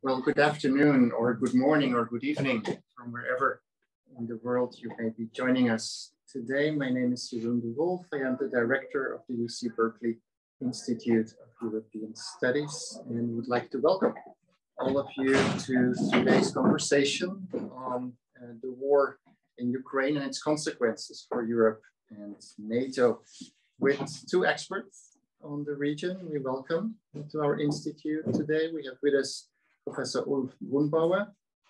Well, good afternoon or good morning or good evening from wherever in the world you may be joining us. Today, my name is Jeroen de Wolf. I am the director of the UC Berkeley Institute of European Studies and would like to welcome all of you to today's conversation on the war in Ukraine and its consequences for Europe and NATO. With two experts on the region, we welcome to our institute today. We have with us Professor Ulf Brunbauer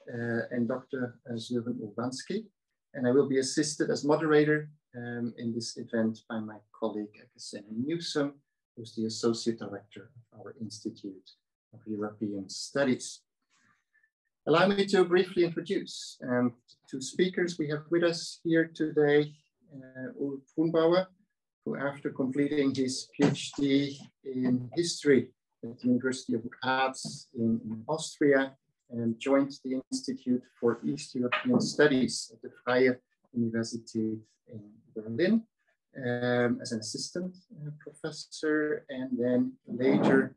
and Dr. Sören Urbanski. And I will be assisted as moderator in this event by my colleague Akasemi Newsom, who's the Associate Director of our Institute of European Studies. Allow me to briefly introduce two speakers we have with us here today. Ulf Brunbauer, who after completing his PhD in history at the University of Graz in Austria, joined the Institute for East European Studies at the Freie Universität in Berlin as an assistant professor, and then later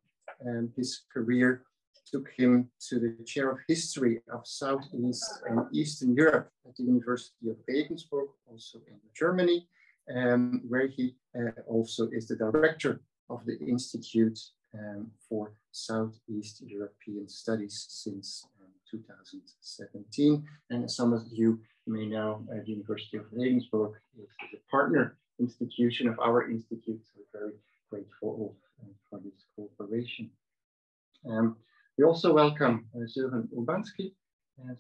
his career took him to the chair of history of Southeast and Eastern Europe at the University of Regensburg, also in Germany, where he also is the director of the Institute for Southeast European Studies since 2017. And as some of you may know, the University of Regensburg is a partner institution of our institute, so we're very grateful for this cooperation. We also welcome Sören Urbanski.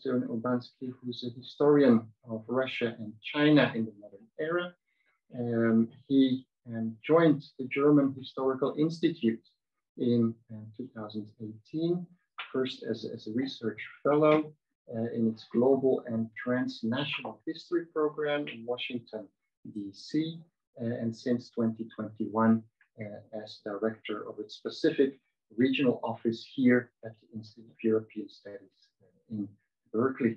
Sören Urbanski, who's a historian of Russia and China in the modern era. He joined the German Historical Institute in 2018, first as a research fellow in its global and transnational history program in Washington, DC, and since 2021 as director of its specific regional office here at the Institute of European Studies in Berkeley.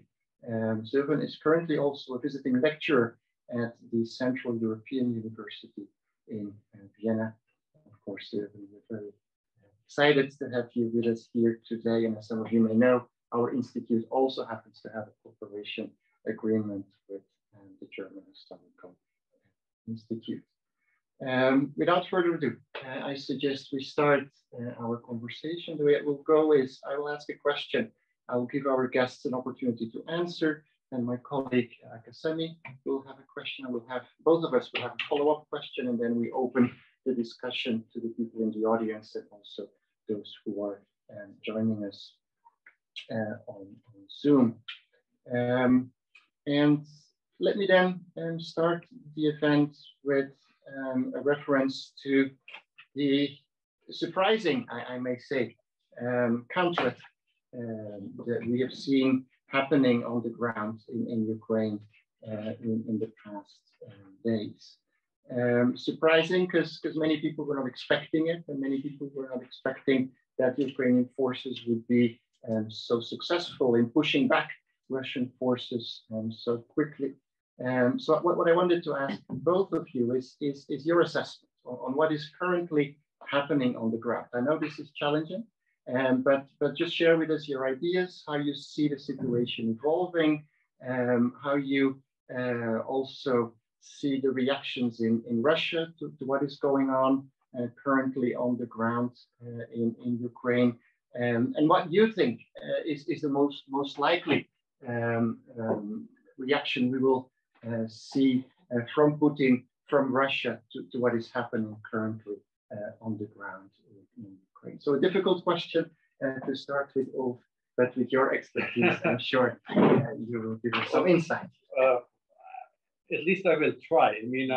Sören is currently also a visiting lecturer at the Central European University in Vienna. Of course, we're very excited to have you with us here today. And as some of you may know, our institute also happens to have a cooperation agreement with the German Historical Institute. Without further ado, I suggest we start our conversation. The way it will go is I will ask a question. I will give our guests an opportunity to answer, and my colleague Akasemi will have a question. Both of us will have a follow-up question, and then we open the discussion to the people in the audience and also those who are joining us on Zoom. And let me then start the event with a reference to the surprising, I may say, counter that we have seen happening on the ground in Ukraine in the past days. Surprising because many people were not expecting it, and many people were not expecting that Ukrainian forces would be so successful in pushing back Russian forces so quickly. So what I wanted to ask both of you is your assessment on what is currently happening on the ground. I know this is challenging, but just share with us your ideas, how you see the situation evolving, how you also see the reactions in Russia to what is going on currently on the ground in Ukraine, and what you think is the most likely reaction we will see from Putin, from Russia to what is happening currently on the ground in Ukraine. So a difficult question to start with, Ulf, but with your expertise, I'm sure you will give us some insight. At least I will try. I mean,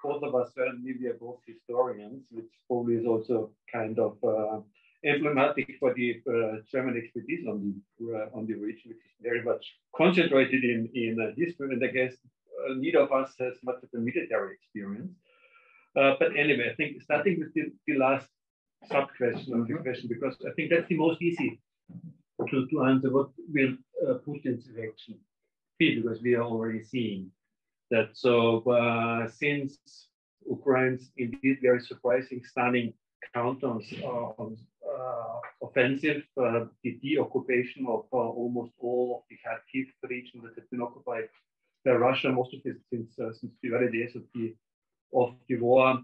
both of us certainly we are both historians, which probably is also kind of emblematic for the German expertise on the region, which is very much concentrated in history. And I guess neither of us has much of a military experience. But anyway, I think starting with the last sub-question of the question, because I think that's the most easy to answer. What will Putin's reaction be? Because we are already seeing that. So since Ukraine's indeed very surprising, stunning countdowns on offensive, the de-occupation of almost all of the Kharkiv region that has been occupied by Russia, most of it since the early days of the war,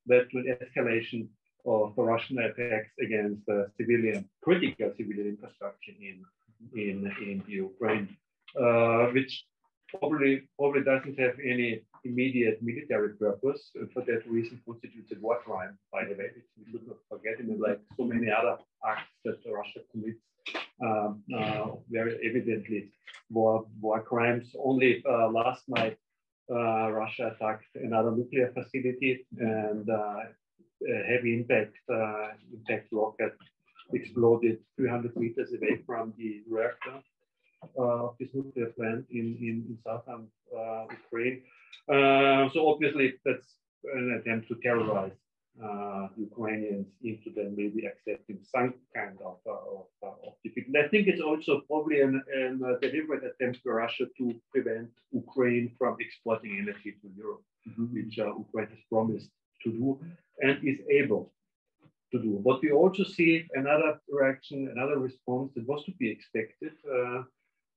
led to an escalation of the Russian attacks against critical civilian infrastructure in Ukraine, which probably doesn't have any immediate military purpose. For that reason, constitutes a war crime, by the way, which we should not forget. And like so many other acts that Russia commits, very evidently war crimes. Only last night, Russia attacked another nuclear facility, and a heavy impact rocket exploded 300 meters away from the reactor of this nuclear plant in southern Ukraine. So obviously that's an attempt to terrorize Ukrainians into them maybe accepting some kind of defeat. And I think it's also probably a deliberate attempt by Russia to prevent Ukraine from exporting energy to Europe, which Ukraine has promised to do and is able to do. But we also see another reaction, another response that was to be expected,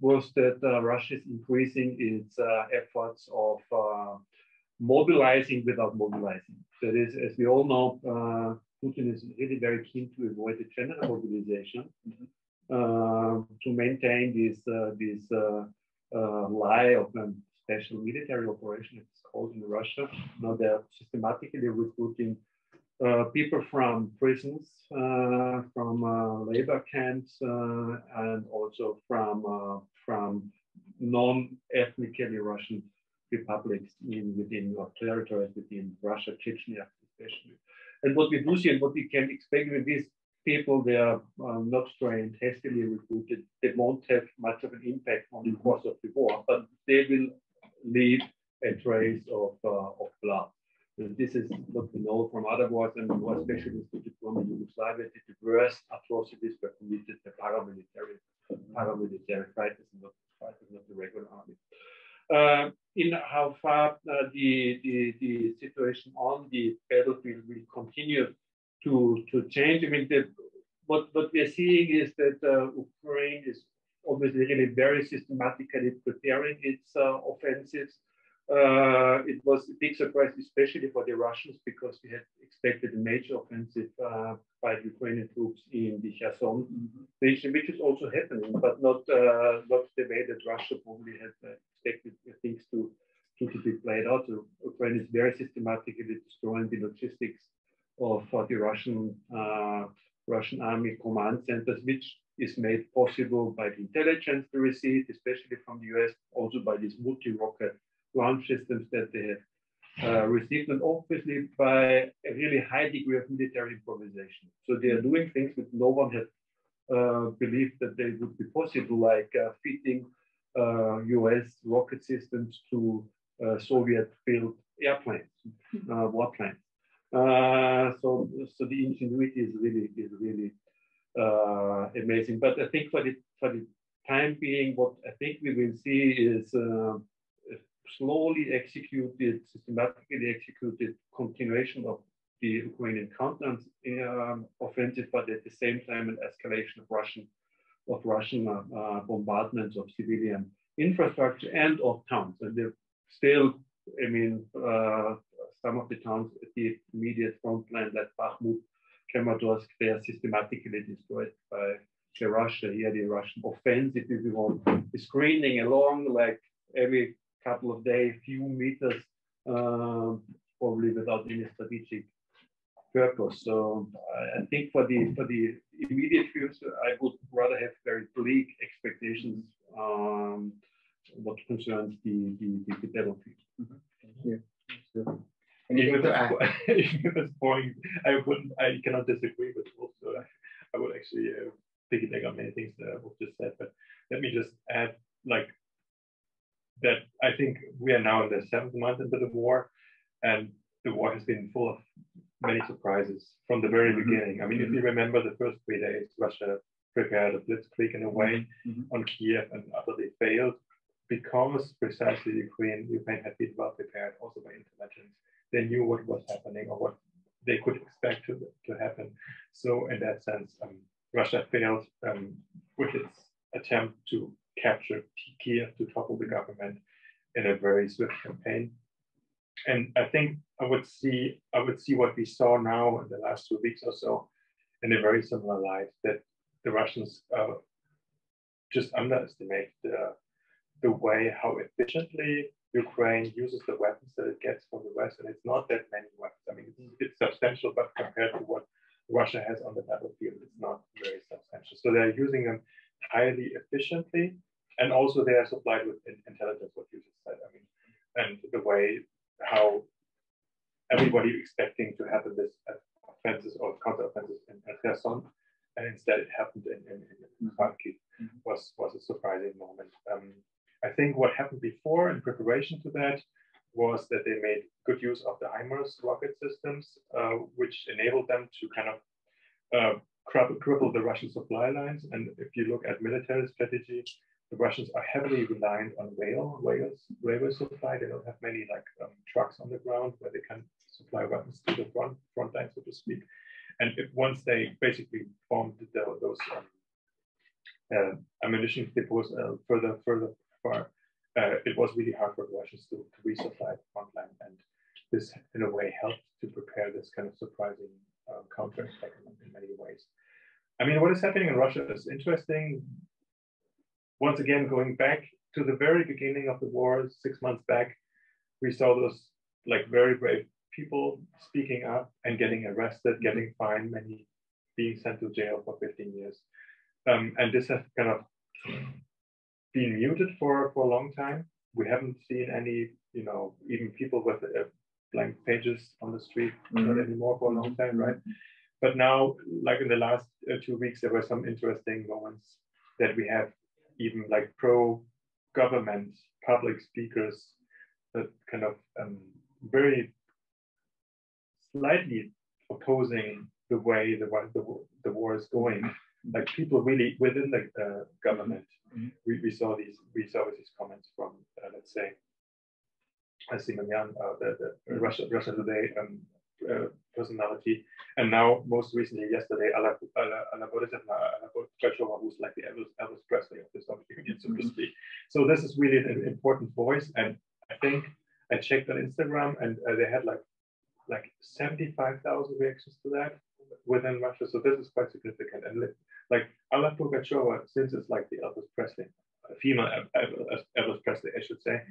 was that Russia is increasing its efforts of mobilizing without mobilizing. That is, as we all know, Putin is really very keen to avoid the general mobilization, to maintain this lie of a special military operation, it's called in Russia. Now they're systematically recruiting people from prisons, from labor camps, and also from non-ethnically Russian republics within territories within Russia, Chechnya especially. And what we do see and what we can expect with these people, they are not trained, hastily recruited. They won't have much of an impact on the course of the war, but they will leave a trace of blood. And this is what we know from other wars, and more especially in the former Yugoslavia, the worst atrocities were committed by paramilitary fighters, not the regular army. In how far the situation on the battlefield will continue to change. I mean, what we are seeing is that Ukraine is obviously really very systematically preparing its offensives. It was a big surprise, especially for the Russians, because we had expected a major offensive by the Ukrainian troops in the Kherson region, which is also happening, but not the way that Russia probably had expected things to be played out. So Ukraine is very systematically destroying the logistics of the Russian army command centers, which is made possible by the intelligence they received, especially from the US, also by these multi-rocket ground systems that they have received, and obviously by a really high degree of military improvisation. So they are doing things that no one had believed that they would be possible, like fitting US rocket systems to Soviet-built airplanes, warplanes. So the ingenuity is really amazing. But I think for the time being, what I think we will see is slowly executed, systematically executed continuation of the Ukrainian counter offensive, but at the same time an escalation of Russian bombardments of civilian infrastructure and of towns. And they're still, I mean, some of the towns at the immediate front line, like Bakhmut, Kramatorsk, they are systematically destroyed by Russia. Here, the Russian offensive, if you want, is screening along like every couple of days, few meters, probably without any strategic purpose. So I think for the immediate future, I would rather have very bleak expectations what concerns the battlefield. Yeah. Even at this point, I cannot disagree with Wolf. So I would actually piggyback on many things that Wolf just said. But let me just add, like, that I think we are now in the 7th month into the war, and the war has been full of many surprises from the very beginning. I mean, if you remember the first 3 days, Russia prepared a blitzkrieg in a way on Kiev, and after they failed, because precisely Ukraine had been well prepared also by intelligence. They knew what was happening or what they could expect to happen. So in that sense, Russia failed with its attempt to capture Kiev, to topple the government in a very swift campaign. And I think I would see what we saw now in the last 2 weeks or so in a very similar light, that the Russians just underestimate the way how efficiently Ukraine uses the weapons that it gets from the West. And it's not that many weapons. I mean, it's substantial, but compared to what Russia has on the battlefield, it's not very substantial. So they're using them highly efficiently, and also they are supplied with intelligence, what you just said. I mean, and the way how everybody expecting to happen this offenses or counteroffenses in Kherson, and instead it happened in Kharkiv, was a surprising moment. I think what happened before in preparation to that was that they made good use of the HIMARS rocket systems, which enabled them to kind of cripple the Russian supply lines. And if you look at military strategy, the Russians are heavily reliant on railway supply. They don't have many trucks on the ground where they can supply weapons to the front line, so to speak. And once they basically formed those ammunition depots further far, it was really hard for the Russians to resupply the front line. And this, in a way, helped to prepare this kind of surprising counterattack in many ways. I mean, what is happening in Russia is interesting. Once again, going back to the very beginning of the war, 6 months back, we saw those very brave people speaking up and getting arrested, getting fined, many being sent to jail for 15 years. And this has kind of been muted for a long time. We haven't seen any, even people with blank pages on the street not anymore for a long time, right? But now, like in the last 2 weeks, there were some interesting moments that we have even pro-government public speakers that kind of very slightly opposing the way the war is going. Like people really within the government, we saw these comments from let's say Simonyan, the Russia Today personality, and now most recently yesterday Anna Pugacheva, who's like the Elvis Presley of the Soviet Union, so to speak. So this is really an important voice, and I think I checked on Instagram, and they had like 75,000 reactions to that within Russia. So this is quite significant. And like Anna Pugacheva, since it's like the Elvis Presley, female Elvis Presley, I should say,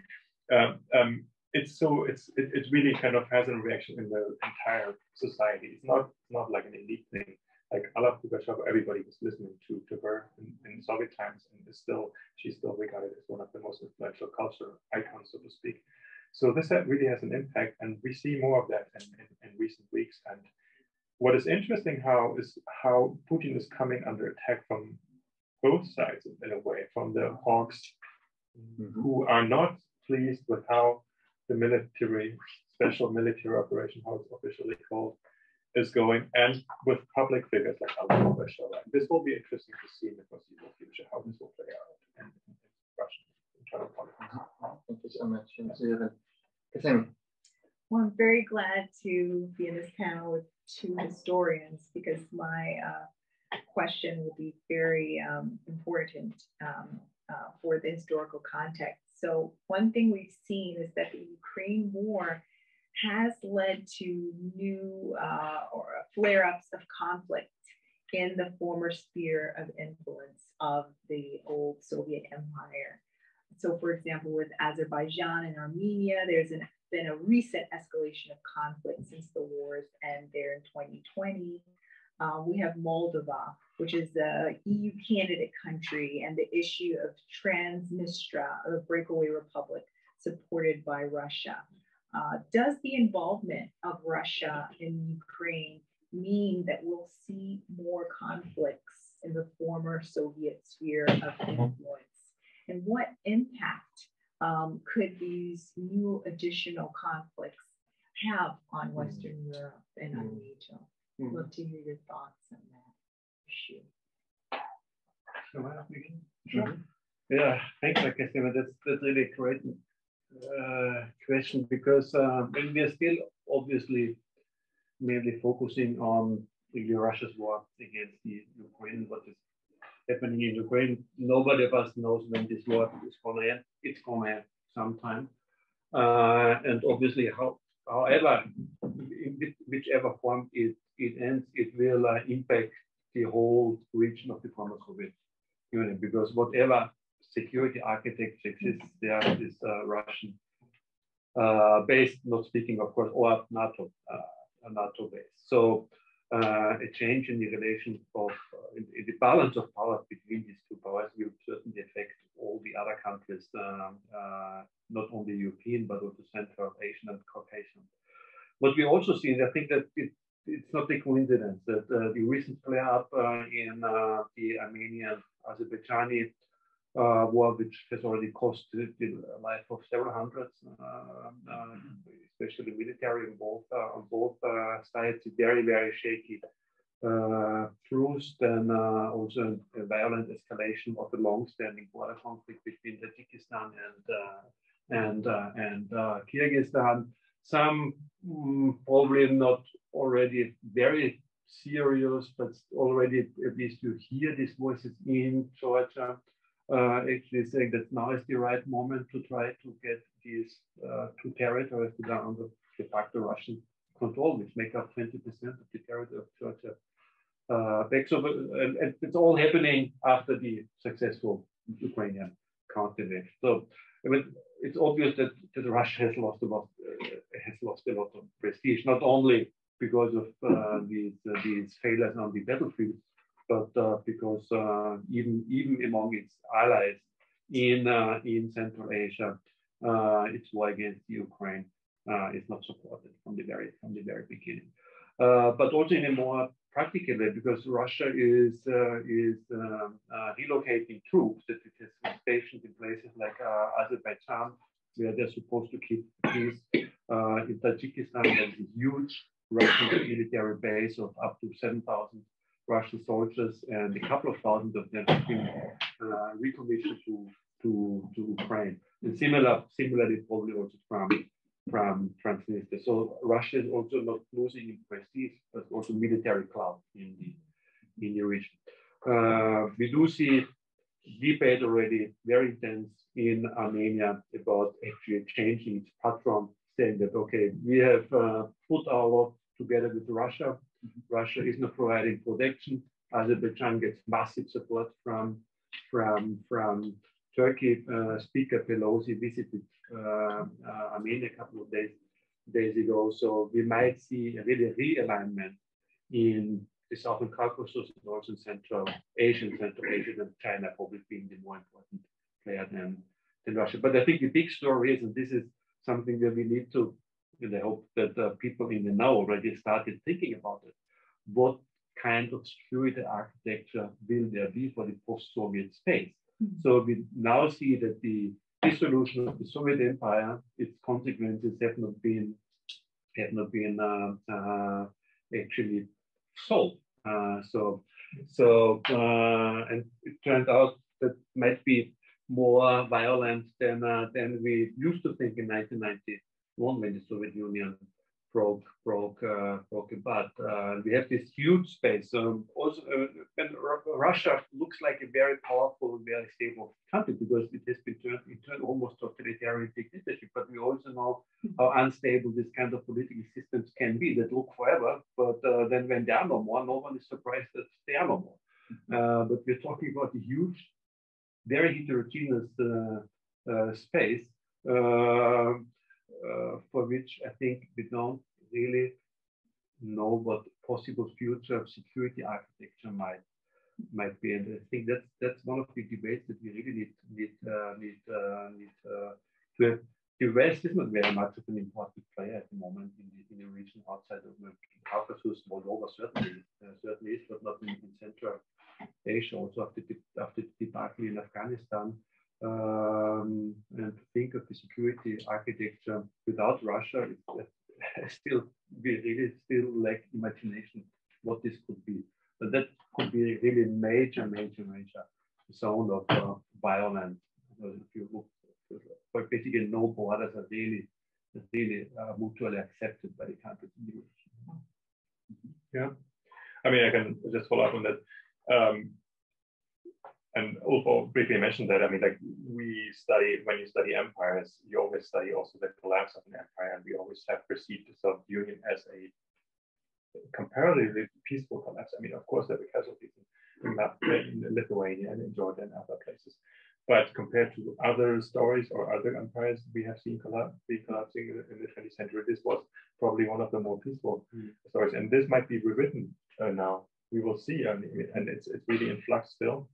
it really kind of has a reaction in the entire society. It's not like an elite thing. Like Anna Pugacheva, everybody was listening to her in Soviet times, and she's still regarded as one of the most influential cultural icons, so to speak. So this really has an impact, and we see more of that in recent weeks. And what is interesting is how Putin is coming under attack from both sides in a way, from the hawks who are not pleased with how the special military operation, how it's officially called, is going, and with public figures like Anna Pugacheva. This will be interesting to see in the foreseeable future how this will play out in Russian internal politics. Thank you so much. Well, I'm very glad to be in this panel with two historians, because my question will be very important for the historical context. So one thing we've seen is that the Ukraine war has led to new or flare-ups of conflict in the former sphere of influence of the old Soviet Empire. So for example, with Azerbaijan and Armenia, there's been a recent escalation of conflict since the wars end there in 2020. We have Moldova, which is the EU candidate country, and the issue of Transnistria, a breakaway republic supported by Russia. Does the involvement of Russia in Ukraine mean that we'll see more conflicts in the former Soviet sphere of influence? And what impact could these new additional conflicts have on Western Europe and on NATO? I'd love to hear your thoughts on that issue. Sure. Yeah, thanks, Christina. That's really a great question, because we are still obviously mainly focusing on really Russia's war against the Ukraine, what is happening in Ukraine. Nobody of us knows when this war is going to end. It's going to end sometime. And obviously, however, in whichever form it ends, it will impact the whole region of the former Soviet Union, because whatever security architecture exists there is Russian based, not speaking, of course, or NATO based. So a change in the relation of in the balance of power between these two powers will certainly affect all the other countries, not only European, but also Central Asian and Caucasian. What we also see, I think that it's not a coincidence that the recent flare up in the Armenian-Azerbaijani war, which has already cost the life of several hundreds, especially military on both sides, very, very shaky truce, then also a violent escalation of a long-standing border conflict between Tajikistan and Kyrgyzstan. Some probably not already very serious, but already at least you hear these voices in Georgia actually saying that now is the right moment to try to get these two territories that are under de facto Russian control, which make up 20% of the territory of Georgia back. So, and it's all happening after the successful Ukrainian counterinvasion. So, I mean, it's obvious that Russia has lost a lot of prestige, not only because of these failures on the battlefield, but because even among its allies in Central Asia, its war against Ukraine is not supported from the very beginning. But also in a more practical way, because Russia is relocating troops that it has stationed in places like Azerbaijan, where they're supposed to keep peace. In Tajikistan, there's a huge Russian military base of up to 7,000 Russian soldiers, and a couple of thousand of them have been recommissioned to Ukraine. And similarly, probably also from Transnistria. So Russia is also not losing in prestige, but also military clout in the region. We do see debate already very intense in Armenia about actually changing its patron, saying that, okay, we have put our lot together with Russia. Russia is not providing protection. Azerbaijan gets massive support from Turkey. Speaker Pelosi visited Armenia a couple of days ago. So we might see a really realignment in the Southern Caucasus and also in Central Asia, and China probably being the more important player than Russia. But I think the big story is, and this is something that we need to, and I hope that people in the know already started thinking about it. What kind of security architecture will there be for the post-Soviet space? Mm-hmm. So we now see that the dissolution of the Soviet Empire, its consequences have not been actually solved. And it turned out that might be more violent than we used to think in 1991 when the Soviet Union broke apart. We have this huge space. Also, and Russia looks like a very powerful, very stable country because it has been turned almost totalitarian dictatorship. But we also know how unstable this kind of political systems can be that look forever. But then when they are no more, no one is surprised that they are no more. But we're talking about a huge, very heterogeneous space. For which I think we don't really know what possible future of security architecture might be, and I think that's one of the debates that we really need to have. The West is not very much of an important player at the moment in the region outside of the Caucasus. Moldova certainly is, but not in Central Asia. Also after the debacle in Afghanistan. And to think of the security architecture without Russia, we really still lack imagination what this could be. But that could be a really major zone of violence. If you look, but basically no borders are really mutually accepted by the countries in the region. Yeah, I mean, I can just follow up on that. And Ulf briefly mentioned that. I mean, like when you study empires, you always study also the collapse of an empire, and we always have perceived the Soviet Union as a comparatively peaceful collapse. I mean, of course, there were casualties in Lithuania and in Georgia and other places, but compared to other stories or other empires we have seen collapsing in the 20th century, this was probably one of the more peaceful stories, and this might be rewritten now. We will see, and it's really in flux still.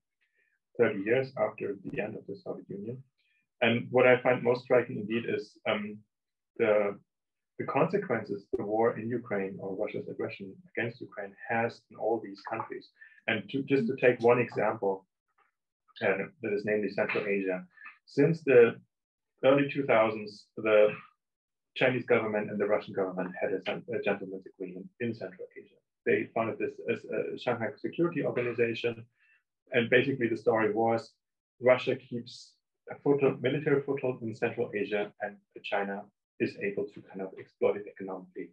30 years after the end of the Soviet Union. And what I find most striking indeed is the consequences the war in Ukraine or Russia's aggression against Ukraine has in all these countries. And just to take one example, that is namely Central Asia. Since the early 2000s, the Chinese government and the Russian government had a gentleman's agreement in Central Asia. They founded this as a Shanghai Security Organization. And basically the story was Russia keeps a military foothold in Central Asia, and China is able to kind of exploit it economically,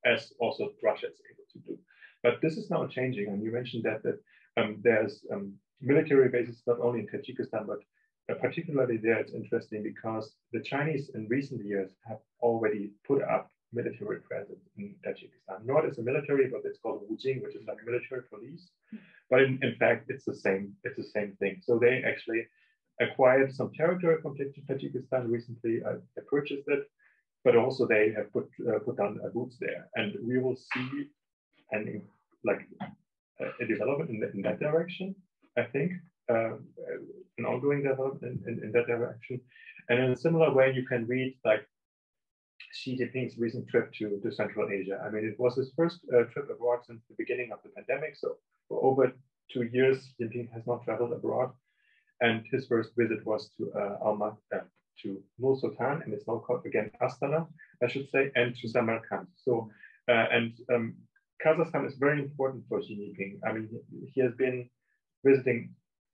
as also Russia is able to do. But this is now changing, and you mentioned that there's military bases not only in Tajikistan, but particularly there it's interesting because the Chinese in recent years have already put up military presence in Tajikistan, not as a military, but it's called Wujing, which is like military police. But in fact, it's the same thing. So they actually acquired some territory from Tajikistan recently. They purchased it, but also they have put down boots there, and we will see a development in that direction. I think an ongoing development in that direction, and in a similar way, you can read like Xi Jinping's recent trip to Central Asia. I mean, it was his first trip abroad since the beginning of the pandemic. So for over 2 years, Xi Jinping has not traveled abroad. And his first visit was to to Nur Sultan, and it's now called again Astana, I should say, and to Samarkand. So, Kazakhstan is very important for Xi Jinping. I mean, he has been visiting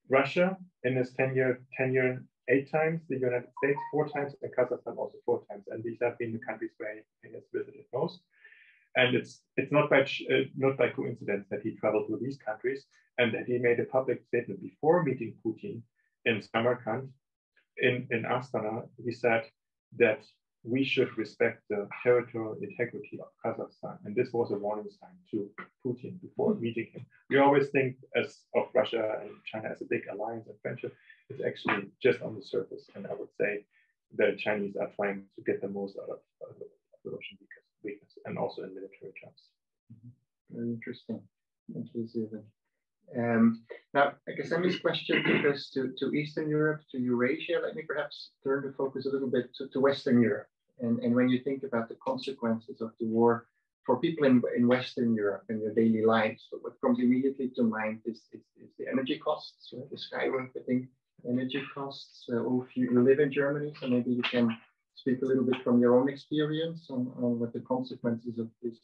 Russia in his tenure 8 times, the United States 4 times, and Kazakhstan also 4 times. And these have been the countries where he has visited most. And it's not by coincidence that he traveled to these countries and that he made a public statement before meeting Putin in Samarkand, in Astana. He said that we should respect the territorial integrity of Kazakhstan. And this was a warning sign to Putin before meeting him. We always think of Russia and China as a big alliance and friendship. It's actually just on the surface. And I would say the Chinese are trying to get the most out of the Russian weakness, and also in military terms. Very interesting. Thank you, Steven. Now, I guess this question took us to Eastern Europe, to Eurasia. Let me perhaps turn the focus a little bit to Western Europe. And when you think about the consequences of the war for people in Western Europe and their daily lives, what comes immediately to mind is the energy costs, right? The skyrocketing energy costs. If you live in Germany, so maybe you can speak a little bit from your own experience on what the consequences of this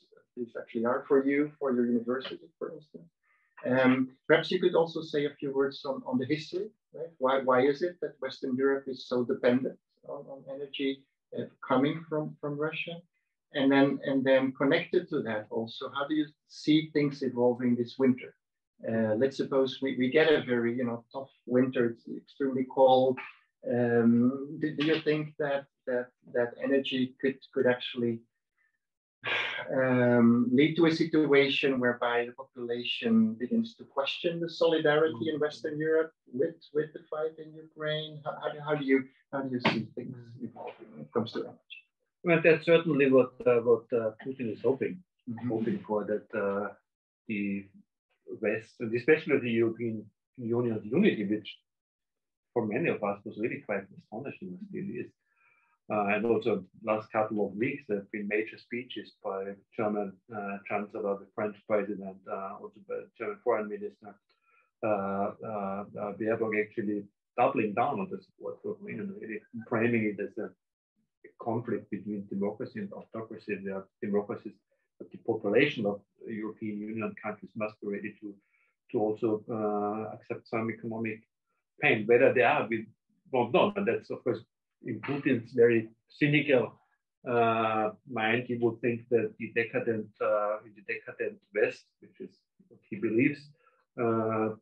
actually are for you, for your university, for instance. Perhaps you could also say a few words on the history, right? Why is it that Western Europe is so dependent on energy coming from Russia? And then connected to that also, how do you see things evolving this winter? Let's suppose we get a very tough winter, it's extremely cold. Do you think that energy could actually lead to a situation whereby the population begins to question the solidarity in Western Europe with the fight in Ukraine? How do you see things evolving when it comes to energy? Well, that's certainly what Putin is hoping for, that the West, and especially the European Union's unity, which for many of us was really quite astonishing, still is. And also last couple of weeks, there have been major speeches by German Chancellor, the French President, also the German Foreign Minister, Baerbock, actually doubling down on the support for Ukraine and really framing it as a conflict between democracy and autocracy. The democracies, but the population of European Union countries must be ready to also accept some economic pain. Whether they are, we don't know, and that's of course in Putin's very cynical mind, he would think that the decadent West, which is what he believes,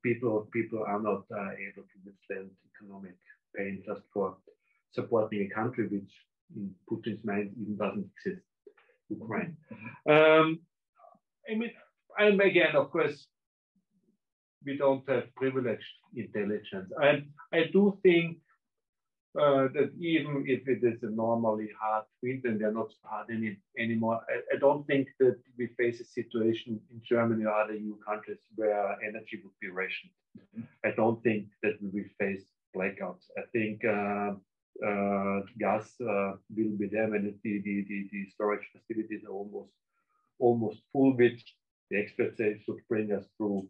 people are not able to withstand economic pain just for supporting a country which, in Putin's mind, even doesn't exist, Ukraine. I mean, and again, of course, we don't have privileged intelligence. And I do think that even if it is a normally hard winter and they're not hard anymore, I don't think that we face a situation in Germany or other EU countries where energy would be rationed. I don't think that we will face blackouts. I think gas will be there when the storage facilities are almost full, which the experts say should bring us through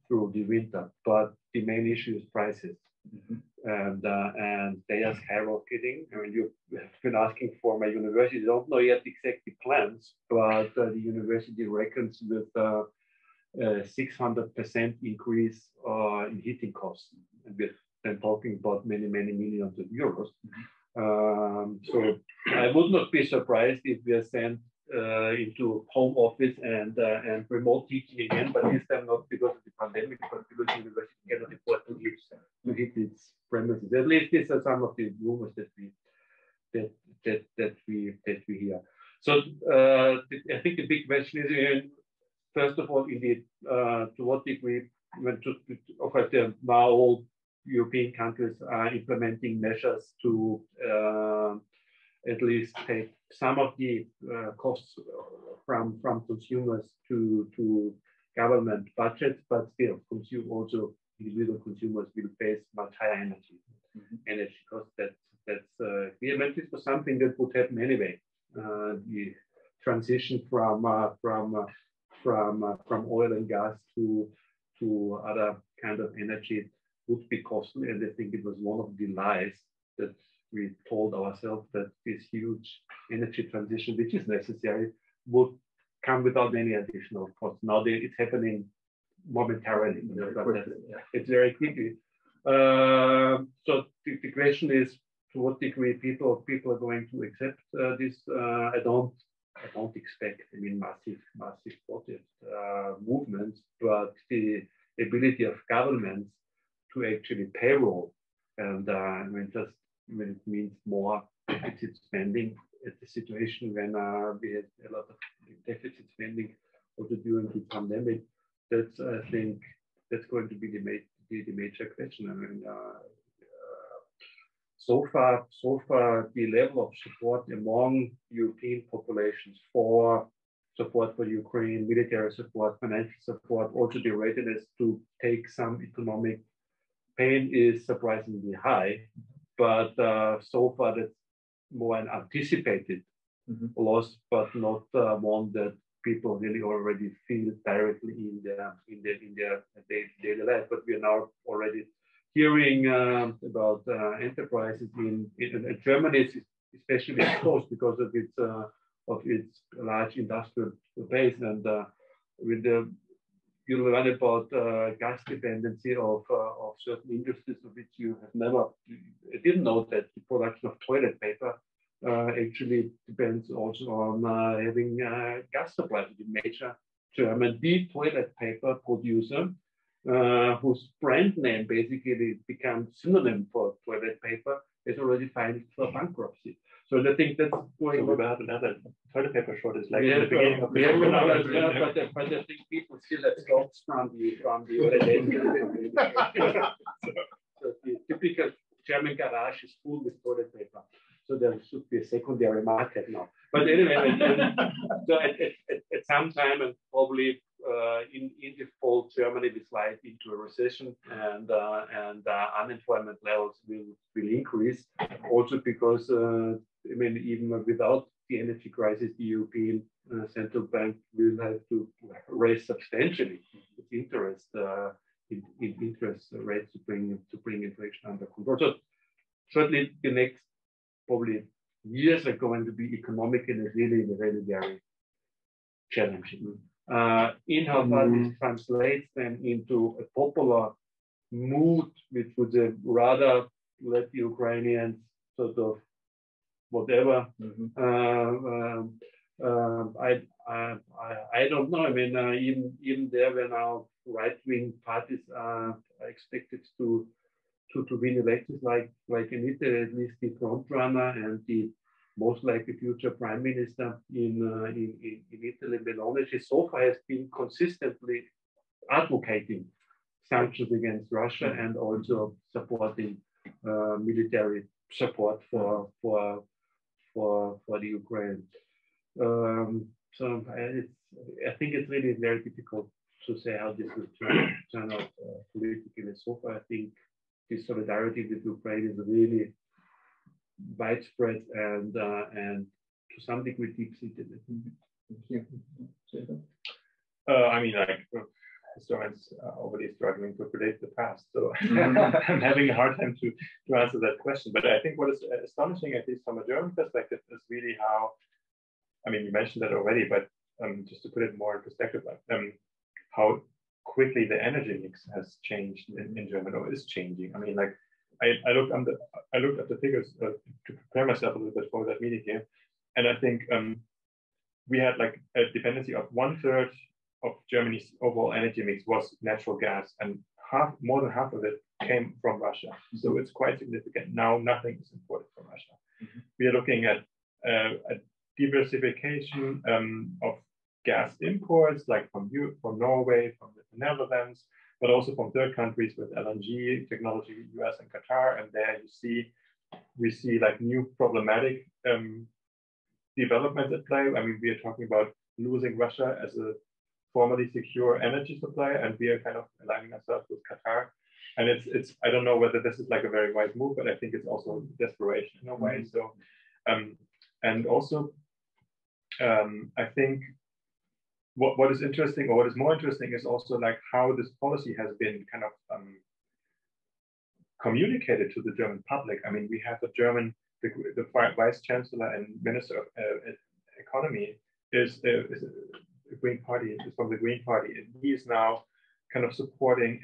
the winter. But the main issue is prices. And they are skyrocketing. I mean, you've been asking for my university. I don't know yet exactly plans, but the university reckons with 600% increase in heating costs. And we're then talking about many millions of euros. So I would not be surprised if we are sent into home office and remote teaching again, but this time not because of the pandemic, but because the university cannot afford to heat its premises. At least these are some of the rumors that we hear. So I think the big question is, first of all, indeed, to what degree, of course, now all European countries are implementing measures to at least take some of the costs from consumers to government budgets, but still, also individual consumers will face much higher energy costs. That's clear. But this was something that would happen anyway. The transition from oil and gas to other kind of energy would be costly, and I think it was one of the lies that we told ourselves, that this huge energy transition, which is necessary, would come without any additional cost. Now it's happening momentarily. It's very quickly. So the question is, to what degree people are going to accept this? I don't expect, I mean, massive protest movements, but the ability of governments to actually payroll, and when it means more deficit spending at the situation when we had a lot of deficit spending also during the pandemic, that's, I think, that's going to be the major question. I mean, so far, the level of support among European populations for support for Ukraine, military support, financial support, also the readiness to take some economic pain is surprisingly high. But so far, that's more an anticipated loss, but not one that people really already feel directly in their daily life. But we are now already hearing about enterprises in Germany, especially exposed because of its large industrial base, and with the you learn about gas dependency of certain industries of which you have never. I didn't know that the production of toilet paper actually depends also on having gas supply. The major German toilet paper producer, whose brand name basically becomes synonym for toilet paper, is already filed for bankruptcy. So I think that's going. So we have another toilet paper shortage like in the beginning of the but I think people still have stocks from the oil days. So the typical German garage is full with toilet paper. So there should be a secondary market now. But anyway, so at some time, and probably in default, Germany will slide into a recession, and unemployment levels will increase. Also because I mean, even without the energy crisis, the European Central Bank will have to raise substantially its interest rates to bring inflation under control. So certainly the next probably years are going to be economically really very challenging. In how far this translates then into a popular mood, which would rather let the Ukrainians sort of whatever. Mm-hmm. I don't know. I mean, even there, when our right-wing parties are expected to win elections, like in Italy, at least the front runner and the most likely future prime minister in Italy, Meloni, she so far has been consistently advocating sanctions against Russia and also supporting military support for the Ukraine. So I think it's really very difficult to say how this will turn out politically. So far, I think the solidarity with Ukraine is really widespread and to some degree deep-seated. Thank you. I mean, like historians are already struggling to predict the past, so I'm having a hard time to answer that question. But I think what is astonishing, at least from a German perspective, is really how, I mean, you mentioned that already, but just to put it more in perspective, how quickly the energy mix has changed in Germany, or is changing. I mean, like I looked at the figures to prepare myself a little bit for that meeting here, and I think we had like a dependency of 1/3 of Germany's overall energy mix was natural gas, and more than half of it came from Russia. So it's quite significant. Now nothing is imported from Russia. Mm-hmm. We are looking at a diversification of gas imports, like from Norway, from the Netherlands, but also from third countries with LNG technology, US and Qatar. And there we see like new problematic developments at play. I mean, we are talking about losing Russia as a formerly secure energy supplier, and we are kind of aligning ourselves with Qatar. And it's I don't know whether this is like a very wise move, but I think it's also desperation in a way. So and also I think what is interesting, or what is more interesting, is also like how this policy has been kind of communicated to the German public. I mean, we have the vice chancellor and minister of economy is a Green Party, is from the Green Party, and he is now kind of supporting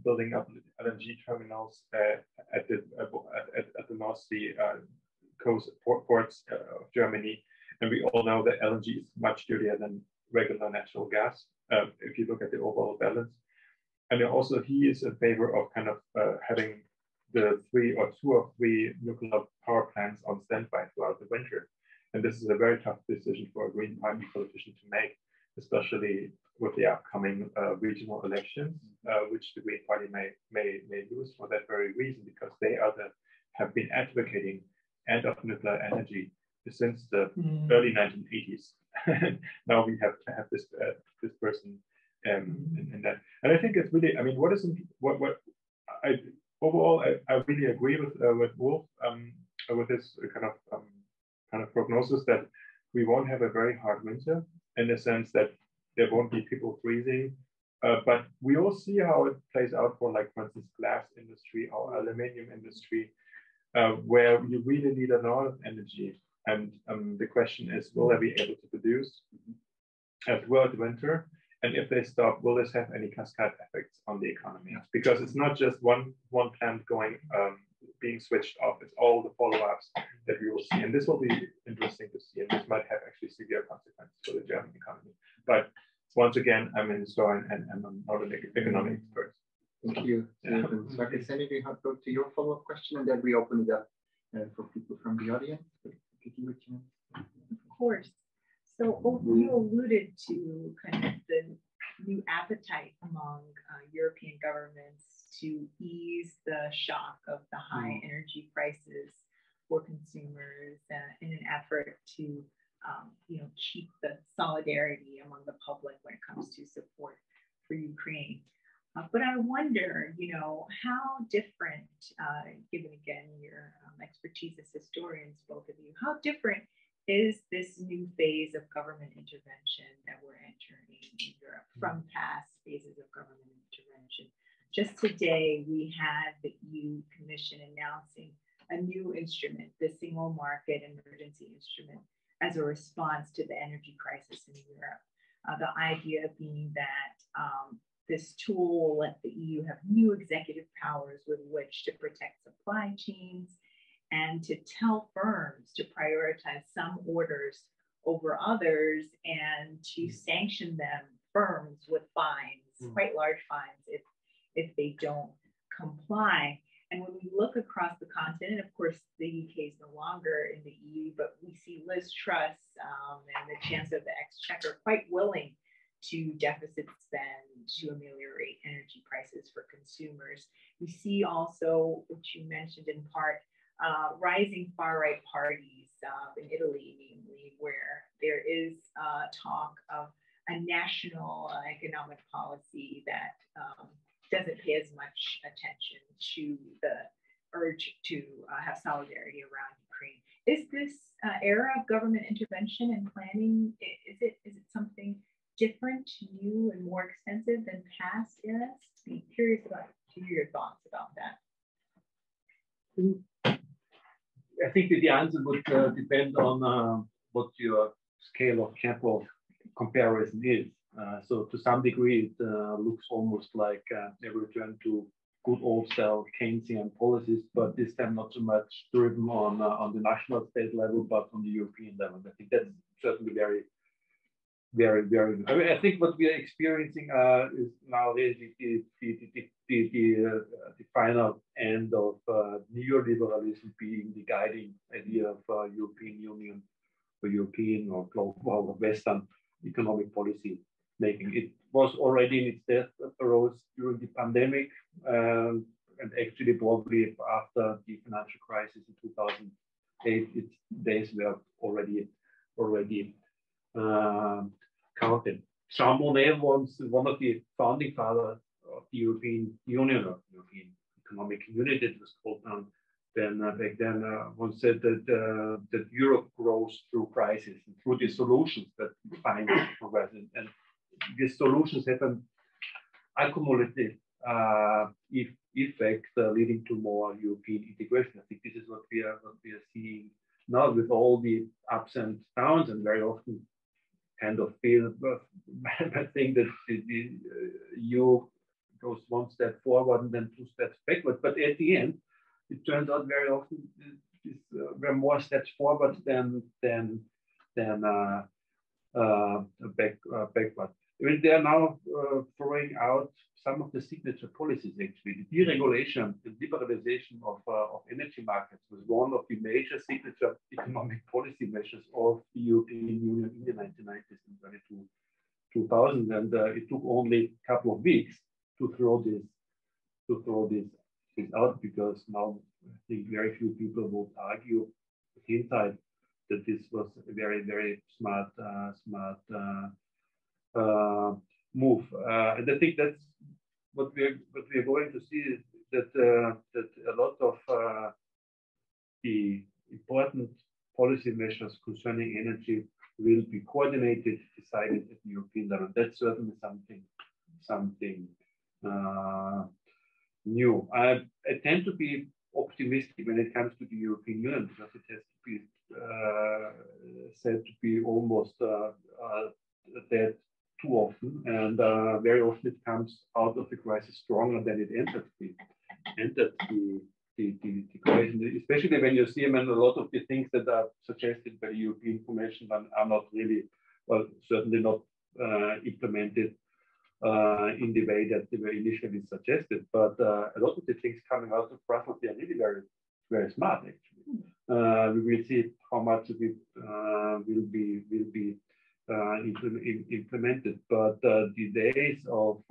building up LNG terminals at the North Sea coast ports of Germany. And we all know that LNG is much dirtier than regular natural gas, if you look at the overall balance. And also he is in favor of kind of having the 2 or 3 nuclear power plants on standby throughout the winter. And this is a very tough decision for a Green Party politician to make, especially with the upcoming regional elections, which the Green Party may lose for that very reason, because they have been advocating end of nuclear energy since the early 1980s. Now we have to have this person in that. And I think it's really, I mean, overall I really agree with Wolf with his kind of prognosis that we won't have a very hard winter, in the sense that there won't be people freezing. But we will see how it plays out for, like, for instance, glass industry or aluminum industry, where you really need a lot of energy. And the question is, will they be able to produce throughout the winter? And if they stop, will this have any cascade effects on the economy? Because it's not just one plant being switched off, it's all the follow-ups that we will see. And this will be interesting to see, and this might have actually severe consequences for the German economy. But once again, I'm an historian and I'm not an economic expert. Thank you. Yeah. So I can send you go to your follow-up question, and then we open it up for people from the audience. Of course. So you alluded to kind of the new appetite among European governments to ease the shock of the high energy prices for consumers in an effort to keep the solidarity among the public when it comes to support for Ukraine. But I wonder, how different, given again your expertise as historians, both of you, how different is this new phase of government intervention that we're entering in Europe from past phases of government intervention? Just today, we had the EU Commission announcing a new instrument, the Single Market Emergency Instrument, as a response to the energy crisis in Europe. The idea being that this tool will let the EU have new executive powers with which to protect supply chains and to tell firms to prioritize some orders over others and to sanction them, firms, with fines, quite large fines, if they don't comply. And when we look across the continent, of course, the UK is no longer in the EU, but we see Liz Truss and the Chancellor of the Exchequer quite willing to deficit spend to ameliorate energy prices for consumers. We see also, which you mentioned in part, rising far-right parties in Italy, namely, where there is talk of a national economic policy that doesn't pay as much attention to the urge to have solidarity around Ukraine. Is this era of government intervention and planning, is it something different, new, and more extensive than past eras? Be curious to hear your thoughts about that. I think that the answer would depend on what your scale of capital comparison is. So to some degree, it looks almost like a return to good old style Keynesian policies, but this time not so much driven on the national state level, but on the European level. I think that's certainly very. I mean, I think what we are experiencing is nowadays the final end of neoliberalism being the guiding idea of European Union or European or global Western economic policy making. It was already in its death arose during the pandemic, and actually probably after the financial crisis in 2008, its days were already counted. Jean Monnet was one of the founding fathers of the European Union, or European Economic Community, it was called back then, once said that Europe grows through crisis and through the solutions that we find progress. And these solutions have an accumulative effect leading to more European integration. I think this is what we are seeing now with all the ups and downs, and very often kind of feel I think that the EU goes one step forward and then two steps backward. But at the end, it turns out very often there are more steps forward than backward. I mean, they are now throwing out some of the signature policies, actually. The deregulation and liberalization of energy markets was one of the major signature economic policy measures of the European Union in the 1990s and early 2000. And it took only a couple of weeks to throw this out, because now I think very few people would argue with hindsight that this was a very, very smart move. And I think that's what we are going to see, is that a lot of the important policy measures concerning energy will be coordinated, decided at the European level. That's certainly something new. I tend to be optimistic when it comes to the European Union, because it has to be said to be almost dead too often, and very often it comes out of the crisis stronger than it entered the crisis. Especially when you see, I mean, a lot of the things that are suggested by the European Commission are not really, well, certainly not implemented in the way that they were initially suggested. But a lot of the things coming out of Brussels, they are really very, very smart, actually. We will see how much of it will be implemented. But the days of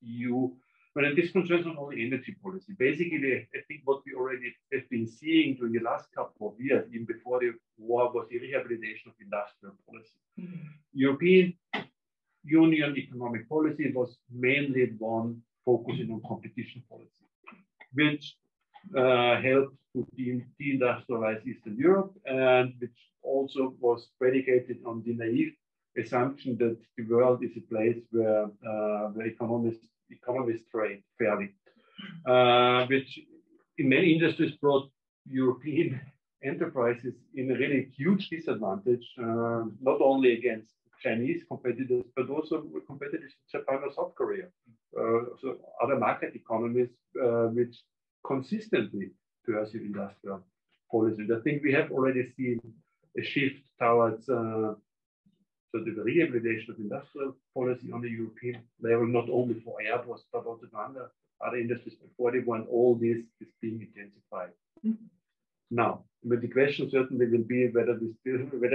EU, when this concerns not only energy policy, basically, I think what we already have been seeing during the last couple of years, even before the war, was the rehabilitation of industrial policy. Mm-hmm. European Union economic policy was mainly one focusing on competition policy, which helped to deindustrialize Eastern Europe, and which also was predicated on the naive assumption that the world is a place where the economists trade fairly, which in many industries brought European enterprises in a really huge disadvantage, not only against Chinese competitors, but also competitors in Japan or South Korea. So other market economies which consistently pursue industrial policies. I think we have already seen a shift towards the rehabilitation of industrial policy on the European level, not only for Airbus, but also for other industries before they want all this is being intensified. Mm-hmm. Now, but the question certainly will be whether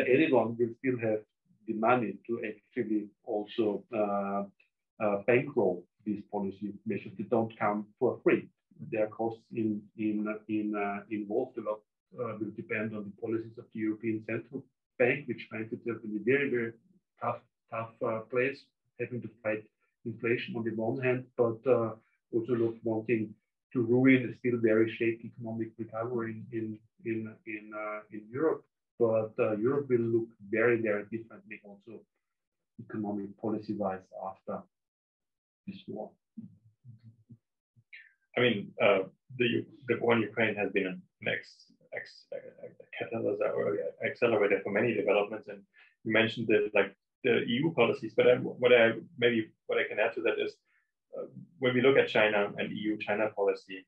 anyone will still have the money to actually also bankroll these policy measures. They don't come for free. Their costs involved a lot will depend on the policies of the European Central Bank, which finds itself in a very, very tough place, having to fight inflation on the one hand, but also not wanting to ruin a still very shaky economic recovery in Europe. But Europe will look very, very differently also economic policy-wise after this war. I mean, the war in Ukraine has been an catalyst or accelerator for many developments, and you mentioned the EU policies. But what I can add to that is when we look at China and EU-China policy,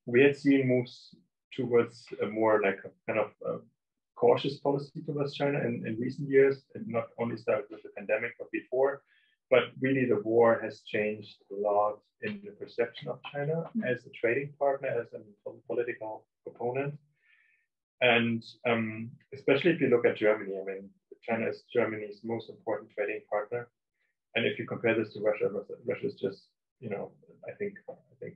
we had seen moves towards a more like a kind of cautious policy towards China in recent years, and not only started with the pandemic but before. But really, the war has changed a lot in the perception of China as a trading partner, as a political opponent. And especially if you look at Germany, I mean, China is Germany's most important trading partner. And if you compare this to Russia, Russia is just, you know, I think you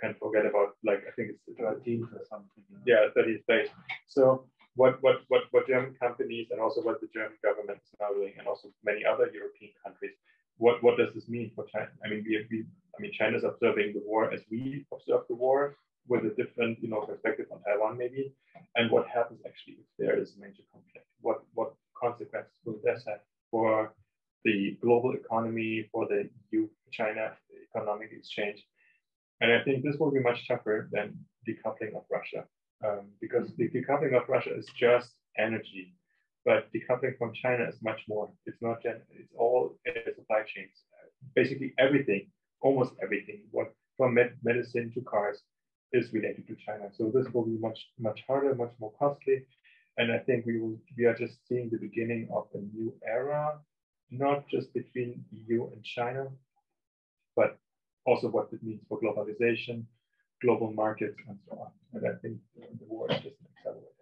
can't forget about, like, I think it's 13th or something. Yeah, 30th place. So what German companies and also what the German government is now doing, and also many other European countries, what does this mean for China? I mean, China is observing the war as we observe the war, with a different, you know, perspective on Taiwan maybe. And what happens actually if there is a major conflict? What consequences will this have for the global economy, for the EU-China economic exchange? And I think this will be much tougher than decoupling of Russia. Because the decoupling of Russia is just energy, but decoupling from China is much more. It's not just, it's all supply chains. Basically everything, almost everything, what from medicine to cars is related to China. So this will be much harder, much more costly. And I think we are just seeing the beginning of a new era, not just between EU and China, but also what it means for globalization, global markets, and so on. And I think the war is just an accelerator.